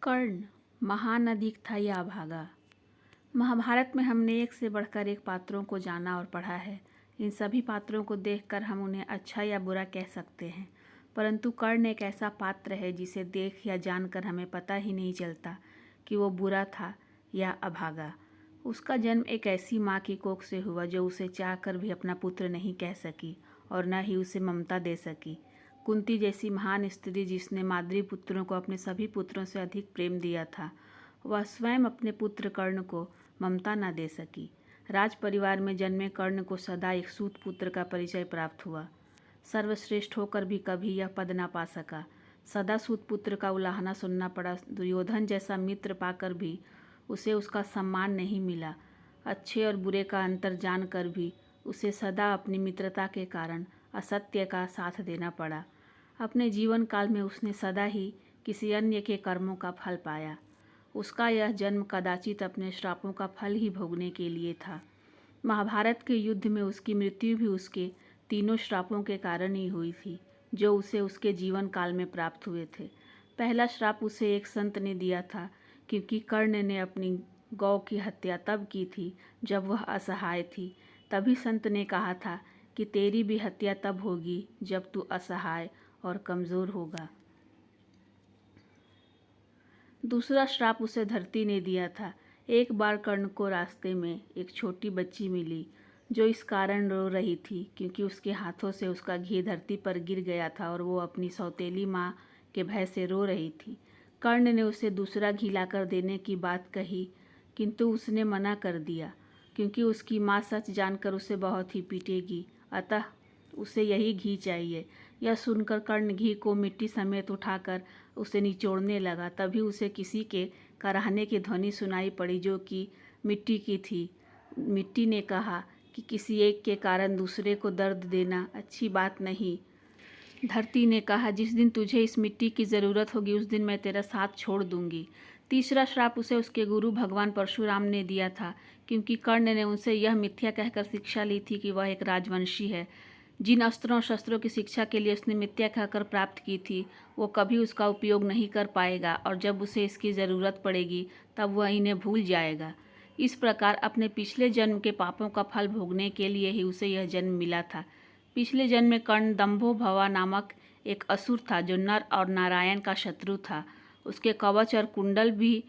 कर्ण महान अधिक था या अभागा। महाभारत में हमने एक से बढ़कर एक पात्रों को जाना और पढ़ा है। इन सभी पात्रों को देखकर हम उन्हें अच्छा या बुरा कह सकते हैं, परंतु कर्ण एक ऐसा पात्र है जिसे देख या जानकर हमें पता ही नहीं चलता कि वो बुरा था या अभागा। उसका जन्म एक ऐसी माँ की कोख से हुआ जो उसे चाहकर भी अपना पुत्र नहीं कह सकी और न ही उसे ममता दे सकी। कुंती जैसी महान स्त्री जिसने माद्री पुत्रों को अपने सभी पुत्रों से अधिक प्रेम दिया था, वह स्वयं अपने पुत्र कर्ण को ममता न दे सकी। राज परिवार में जन्मे कर्ण को सदा एक सूत पुत्र का परिचय प्राप्त हुआ। सर्वश्रेष्ठ होकर भी कभी यह पद न पा सका। सदा सूत पुत्र का उलाहना सुनना पड़ा। दुर्योधन जैसा मित्र पाकर भी उसे उसका सम्मान नहीं मिला। अच्छे और बुरे का अंतर जानकर भी उसे सदा अपनी मित्रता के कारण असत्य का साथ देना पड़ा। अपने जीवन काल में उसने सदा ही किसी अन्य के कर्मों का फल पाया। उसका यह जन्म कदाचित अपने श्रापों का फल ही भोगने के लिए था। महाभारत के युद्ध में उसकी मृत्यु भी उसके तीनों श्रापों के कारण ही हुई थी, जो उसे उसके जीवन काल में प्राप्त हुए थे। पहला श्राप उसे एक संत ने दिया था, क्योंकि कर्ण ने अपनी गौ की हत्या तब की थी जब वह असहाय थी। तभी संत ने कहा था कि तेरी भी हत्या तब होगी जब तू असहाय और कमज़ोर होगा। दूसरा श्राप उसे धरती ने दिया था। एक बार कर्ण को रास्ते में एक छोटी बच्ची मिली जो इस कारण रो रही थी क्योंकि उसके हाथों से उसका घी धरती पर गिर गया था और वो अपनी सौतेली माँ के भय से रो रही थी। कर्ण ने उसे दूसरा घी लाकर देने की बात कही, किंतु उसने मना कर दिया क्योंकि उसकी माँ सच जानकर उसे बहुत ही पीटेगी, अतः उसे यही घी चाहिए। यह सुनकर कर्ण घी को मिट्टी समेत उठाकर उसे निचोड़ने लगा। तभी उसे किसी के कराहने की ध्वनि सुनाई पड़ी जो कि मिट्टी की थी। मिट्टी ने कहा कि किसी एक के कारण दूसरे को दर्द देना अच्छी बात नहीं। धरती ने कहा, जिस दिन तुझे इस मिट्टी की ज़रूरत होगी उस दिन मैं तेरा साथ छोड़ दूंगी। तीसरा श्राप उसे उसके गुरु भगवान परशुराम ने दिया था, क्योंकि कर्ण ने उनसे यह मिथ्या कहकर शिक्षा ली थी कि वह एक राजवंशी है। जिन अस्त्रों और शस्त्रों की शिक्षा के लिए उसने मिथ्या कहकर प्राप्त की थी, वो कभी उसका उपयोग नहीं कर पाएगा और जब उसे इसकी ज़रूरत पड़ेगी तब वह इन्हें भूल जाएगा। इस प्रकार अपने पिछले जन्म के पापों का फल भोगने के लिए ही उसे यह जन्म मिला था। पिछले जन्म में कर्ण दंभोभवा नामक एक असुर था जो नर और नारायण का शत्रु था। उसके कवच और कुंडल भी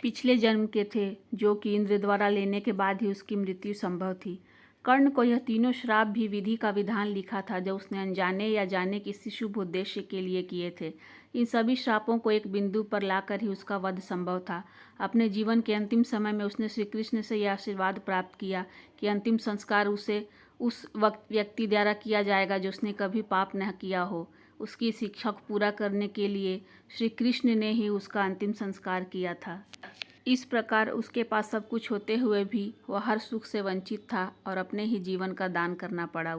पिछले जन्म के थे, जो कि इंद्र द्वारा लेने के बाद ही उसकी मृत्यु संभव थी। कर्ण को यह तीनों श्राप भी विधि का विधान लिखा था जो उसने अनजाने या जाने किसी शुभ उद्देश्य के लिए किए थे। इन सभी श्रापों को एक बिंदु पर लाकर ही उसका वध संभव था। अपने जीवन के अंतिम समय में उसने श्री कृष्ण से यह आशीर्वाद प्राप्त किया कि अंतिम संस्कार उसे उस व्यक्ति द्वारा किया जाएगा जो उसने कभी पाप न किया हो। उसकी शिक्षा को पूरा करने के लिए श्री कृष्ण ने ही उसका अंतिम संस्कार किया था। इस प्रकार उसके पास सब कुछ होते हुए भी वह हर सुख से वंचित था और अपने ही जीवन का दान करना पड़ा।